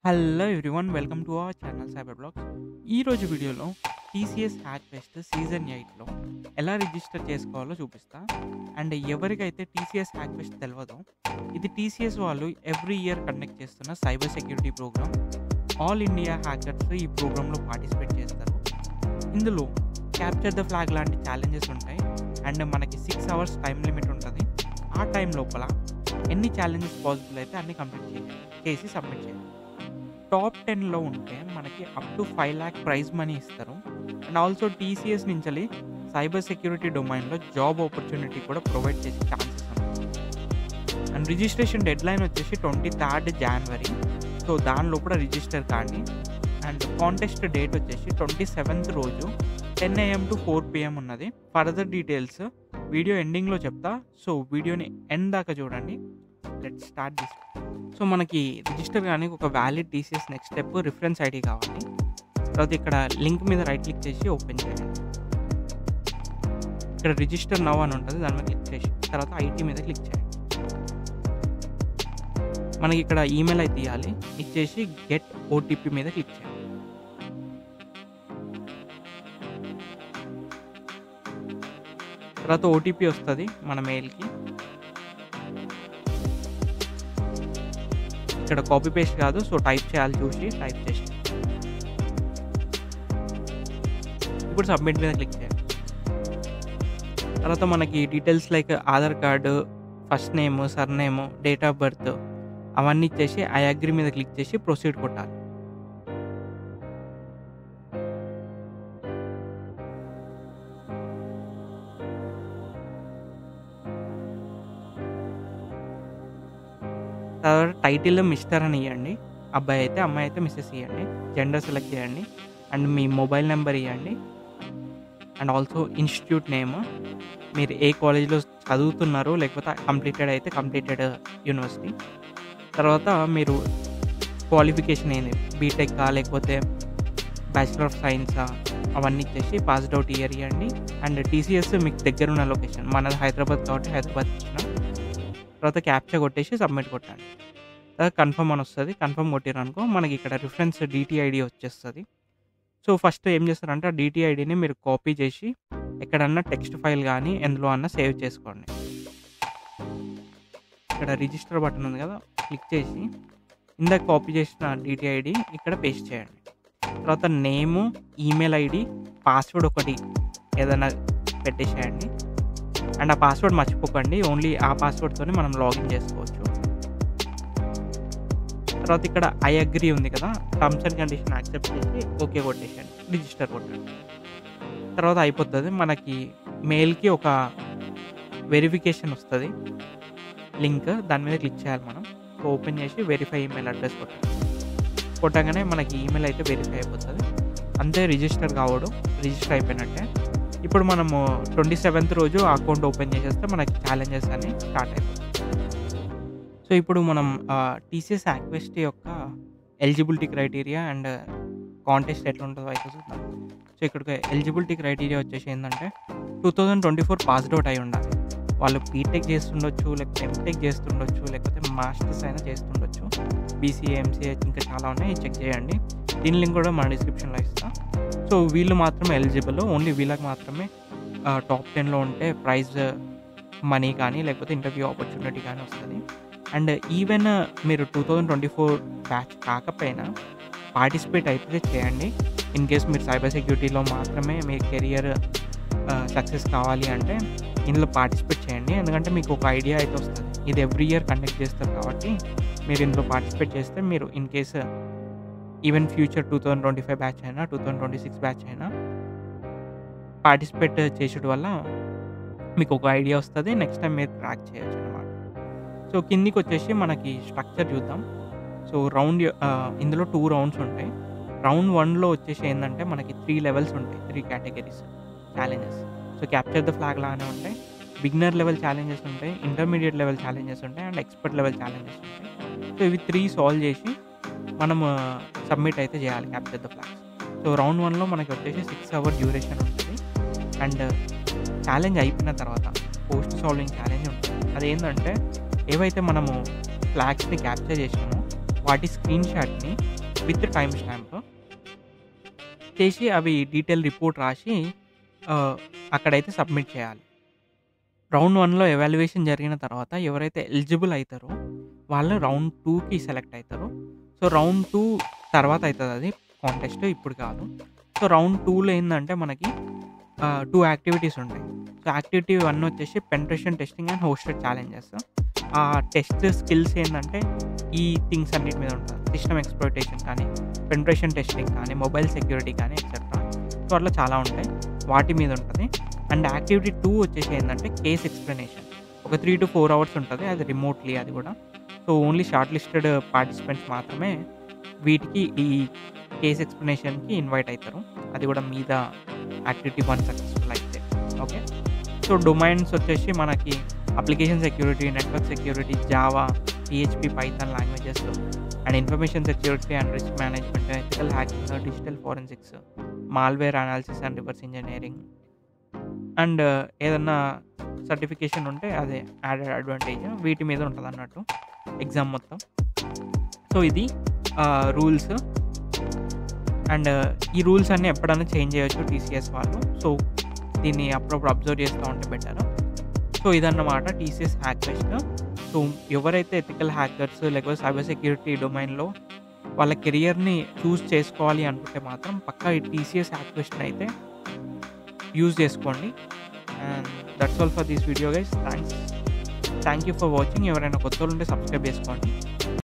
Hello everyone, welcome to our channel cyber blogs. ఈరోజు వీడియోలో TCS hack fest season 8లో ఎలా రిజిస్టర్ చేసుకోవాలో చూపిస్తా. అండ్ ఎవరికైతే టీసీఎస్ హ్యాక్ ఫెస్ట్ తెలియదో, ఇది టీసీఎస్ వాళ్ళు ఎవ్రీ ఇయర్ కండక్ట్ చేస్తున్న cyber security program. All India hackers ఈ ప్రోగ్రాంలో పార్టిసిపేట్ చేస్తారు. ఇందులో క్యాప్చర్ ద ఫ్లాగ్ లాంటి ఛాలెంజెస్ ఉంటాయి. అండ్ మనకి 6 hours టైం లిమిట్ ఉంటుంది. ఆ టైం లోపల ఎన్ని ఛాలెంజెస్ పాసిబుల్ అయితే అన్ని కంప్లీట్ చేసి సబ్మిట్ చేయాలి. టాప్ 10లో ఉంటే మనకి up to 5 lakh prize money ఇస్తారు. అండ్ ఆల్సో టీసీఎస్ నుంచి సైబర్ సెక్యూరిటీ డొమైన్లో జాబ్ ఆపర్చునిటీ కూడా ప్రొవైడ్ చేసే ఛాన్సెస్ ఉన్నాయి. అండ్ రిజిస్ట్రేషన్ డెడ్ లైన్ వచ్చేసి 23rd January. సో దానిలో కూడా రిజిస్టర్ కానీ. అండ్ కాంటెస్ట్ డేట్ వచ్చేసి 27th రోజు 10 AM to 4 PM ఉన్నది. ఫర్దర్ డీటెయిల్స్ వీడియో ఎండింగ్లో చెప్తా. సో వీడియోని ఎండ్ దాకా చూడండి. Let's start this. సో మనకి రిజిస్టర్ కానీ ఒక valid TCS next step reference ID కావాలి. తర్వాత ఇక్కడ లింక్ మీద రైట్ క్లిక్ చేసి ఓపెన్ చేయండి. ఇక్కడ రిజిస్టర్ నౌ అని ఉంటుంది, దాని మీద క్లిక్ చేసి తర్వాత ఐటీ మీద క్లిక్ చేయండి. మనకి ఇక్కడ ఈమెయిల్ అయితే ఇవ్వాలి, ఇచ్చేసి గెట్ ఓటీపీ మీద క్లిక్ చేయండి. తర్వాత ఓటీపీ వస్తుంది మన మెయిల్కి. ఇక్కడ కాపీ పేస్ట్ కాదు, సో టైప్ చేయాలి, చూసి టైప్ చేసి ఇప్పుడు సబ్మిట్ మీద క్లిక్ చేయాలి. తర్వాత మనకి details like Aadhaar card, first name, surname, date of birth అవన్నీ ఇచ్చేసి ఐ అగ్రీ మీద క్లిక్ చేసి ప్రొసీడ్ కొట్టాలి. తర్వాత టైటిల్ మిస్టర్ అని ఇవ్వండి, అబ్బాయి అయితే, అమ్మాయి అయితే మిస్సెస్ ఇవ్వండి. జెండర్ సెలెక్ట్ చేయండి అండ్ మీ మొబైల్ నెంబర్ ఇవ్వండి. అండ్ ఆల్సో ఇన్స్టిట్యూట్ నేమ్, మీరు ఏ కాలేజ్లో చదువుతున్నారో, లేకపోతే కంప్లీటెడ్ అయితే కంప్లీటెడ్ యూనివర్సిటీ. తర్వాత మీరు క్వాలిఫికేషన్ ఏంది, బీటెక్కా లేకపోతే బ్యాచిలర్ ఆఫ్ సైన్సా అవన్నీ ఇచ్చేసి పాస్డ్ అవుట్ ఇయర్ ఇవ్వండి. అండ్ టీసీఎస్ మీకు దగ్గర ఉన్న లొకేషన్, మనది హైదరాబాద్ కాబట్టి హైదరాబాద్ ఇచ్చిన. తర్వాత క్యాప్చా కొట్టేసి సబ్మిట్ కొట్టండి. తర్వాత కన్ఫర్మ్ అని వస్తుంది. కన్ఫర్మ్ కొట్టిరనుకో మనకి ఇక్కడ రిఫరెన్స్ DTID వచ్చేస్తుంది. సో ఫస్ట్ ఏం చేస్తారంటే ఆ DTIDని మీరు కాపీ చేసి ఎక్కడన్నా టెక్స్ట్ ఫైల్ కానీ ఎందులో అన్నా సేవ్ చేసుకోండి. ఇక్కడ రిజిస్టర్ బటన్ ఉంది కదా, క్లిక్ చేసి ఇందాక కాపీ చేసిన DTID ఇక్కడ పేస్ట్ చేయండి. తర్వాత నేము, ఈమెయిల్ ఐడి, పాస్వర్డ్ ఒకటి ఏదైనా పెట్టేసేయండి. అండ్ ఆ పాస్వర్డ్ మర్చిపోకండి, ఓన్లీ ఆ పాస్వర్డ్తోనే మనం లాగిన్ చేసుకోవచ్చు. తర్వాత ఇక్కడ ఐ అగ్రీ ఉంది కదా, టర్మ్స్ అండ్ కండిషన్ యాక్సెప్ట్ చేసి ఓకే కొట్టేసండి, రిజిస్టర్ కొట్టండి. తర్వాత అయిపోతుంది. మనకి మెయిల్కి ఒక వెరిఫికేషన్ వస్తుంది లింక్, దాని మీద క్లిక్ చేయాలి మనం. ఓపెన్ చేసి వెరిఫై ఈమెయిల్ అడ్రస్ కొట్టగానే మనకి ఈమెయిల్ అయితే వెరిఫై అయిపోతుంది. అంతే, రిజిస్టర్ కావడం, రిజిస్టర్ అయిపోయినట్టే. ఇప్పుడు మనము 27th రోజు అకౌంట్ ఓపెన్ చేసేస్తే మనకి ఛాలెంజెస్ అన్నీ స్టార్ట్ అయిపోతాయి. సో ఇప్పుడు మనం టీసీఎస్ హ్యాక్ ఫెస్ట్ యొక్క ఎలిజిబిలిటీ క్రైటీరియా అండ్ కాంటెస్ట్ ఎట్లా ఉంటుందో అయితే చూద్దాం. సో ఇక్కడికి ఎలిజిబిలిటీ క్రైటీరియా వచ్చేసి ఏంటంటే 2024 పాస్డ్ అవుట్ అయి ఉండాలి. వాళ్ళు బీటెక్ చేస్తుండొచ్చు, లేకపోతే ఎంటెక్ చేస్తుండొచ్చు, లేకపోతే మాస్టర్స్ అయినా చేస్తుండొచ్చు, BCA, MCA ఇంకా చాలా ఉన్నాయి, చెక్ చేయండి. దీని లింక్ కూడా మన డిస్క్రిప్షన్లో ఇస్తాం. సో వీళ్ళు మాత్రమే ఎలిజిబుల్, ఓన్లీ వీళ్ళకి మాత్రమే టాప్ 10లో ఉంటే ప్రైజ్ మనీ కానీ లేకపోతే ఇంటర్వ్యూ ఆపర్చునిటీ కానీ వస్తుంది. అండ్ ఈవెన్ మీరు 2024 బ్యాచ్ కాకపోయినా పార్టిసిపేట్ అయితే చేయండి. ఇన్ కేస్ మీరు సైబర్ సెక్యూరిటీలో మాత్రమే మీ కెరియర్ సక్సెస్ కావాలి అంటే ఇందులో పార్టిసిపేట్ చేయండి. ఎందుకంటే మీకు ఒక ఐడియా అయితే వస్తుంది, ఇది ఎవ్రీ ఇయర్ కండక్ట్ చేస్తారు కాబట్టి మీరు ఇందులో పార్టిసిపేట్ చేస్తే మీరు in case even future 2025 batch అయినా 2026 బ్యాచ్ అయినా పార్టిసిపేట్ చేసేట వల్ల మీకు ఒక ఐడియా వస్తుంది, నెక్స్ట్ టైం మీరు ట్రాక్ చేయొచ్చు అనమాట. సో కిందికి వచ్చేసి మనకి స్ట్రక్చర్ చూద్దాం. సో ఇందులో 2 రౌండ్స్ ఉంటాయి. రౌండ్ 1లో వచ్చేసి ఏంటంటే మనకి 3 levels ఉంటాయి, 3 categories challenges. So capture the flag లానే ఉంటాయి. బిగినర్ లెవెల్ ఛాలెంజెస్ ఉంటాయి, ఇంటర్మీడియట్ లెవెల్ ఛాలెంజెస్ ఉంటాయి, అండ్ ఎక్స్పర్ట్ లెవెల్ ఛాలెంజెస్ ఉంటాయి. సో ఇవి 3 సాల్వ్ చేసి మనం సబ్మిట్ అయితే చేయాలి capture the flags. So round 1లో మనకి వచ్చేసి 6 hour డ్యూరేషన్ ఉంటుంది. అండ్ ఛాలెంజ్ అయిపోయిన తర్వాత పోస్ట్ సాల్వింగ్ ఛాలెంజ్ ఉంటుంది. అదేంటంటే ఏవైతే మనము ఫ్లాగ్స్ని క్యాప్చర్ చేసినామో వాటి స్క్రీన్ షాట్‌ని విత్ టైమ్ స్టాంప్ చేసి అవి డీటెయిల్ రిపోర్ట్ రాసి అక్కడైతే సబ్మిట్ చేయాలి. రౌండ్ 1లో ఎవాల్యుయేషన్ జరిగిన తర్వాత ఎవరైతే ఎలిజిబుల్ అయితారో వాళ్ళు రౌండ్ 2కి సెలెక్ట్ అయితారు. సో, రౌండ్ 2 తర్వాత అయితదది కాంటెస్ట్, ఇప్పుడు కాదు. సో, రౌండ్ 2లో ఏందంటే మనకి 2 యాక్టివిటీస్ ఉంటాయి. సో, యాక్టివిటీ 1 వచ్చేసి penetration testing and hosted challenges. ఆ టెస్ట్ స్కిల్స్ ఏందంటే ఈ థింగ్స్ అన్నిటి మీద ఉంటది. సిస్టమ్ ఎక్స్‌ప్లోయిటేషన్ కానీ, పెనిట్రేషన్ టెస్టింగ్ కానీ, మొబైల్ సెక్యూరిటీ కానీ ఎక్సెట్రా. సో, అట్లా చాలా ఉంటాయి. వాటి మీద ఉంటది. అండ్ యాక్టివిటీ 2 వచ్చేసి ఏందంటే కేస్ ఎక్స్‌ప్లనేషన్. ఒక 3-4 అవర్స్ ఉంటది. అది రిమోట్‌లీ అది కూడా. So, only short listed participants మాత్రమే వీటికి ఈ కేస్ ఎక్స్‌ప్లనేషన్‌కి ఇన్వైట్ అయితారు. అది కూడా మీద యాక్టివిటీ 1 సక్సెస్‌ఫుల్ అయితే. ఓకే. సో, డొమైన్స్ వచ్చేసి మనకి application security, network security, Java, PHP, Python languages and information security and risk management, ethical hacking, digital forensics, malware analysis and reverse engineering and ఏదన్నా certification ఉంటే అదే యాడెడ్ అడ్వాంటేజ్ వీటి మీద ఉంటదన్నట్టు exam మొత్తం. So, ఇది rules. And ఈ rules అన్నీ ఎప్పుడైనా చేంజ్ చేయొచ్చు టీసీఎస్ వాళ్ళు. సో, దీన్ని అప్పుడప్పుడు అబ్జర్వ్ చేస్తూ ఉంటే బెటర్. సో, ఇదన్నమాట టీసీఎస్ హ్యాక్ ఫెస్ట్. సో, ఎవరైతే ఎథికల్ హ్యాకర్స్ లేకపోతే సైబర్ సెక్యూరిటీ డొమైన్‌లో వాళ్ళ కెరియర్‌ని చూజ్ చేసుకోవాలి అనుకుంటే మాత్రం పక్కా ఈ టీసీఎస్ హ్యాక్ ఫెస్ట్‌ని అయితే యూజ్ చేసుకోండి. And that's all for this video guys. Thank you for watching. ఎవరైనా కొత్తోళ్ళు ఉంటే సబ్స్క్రైబ్ చేసుకోండి.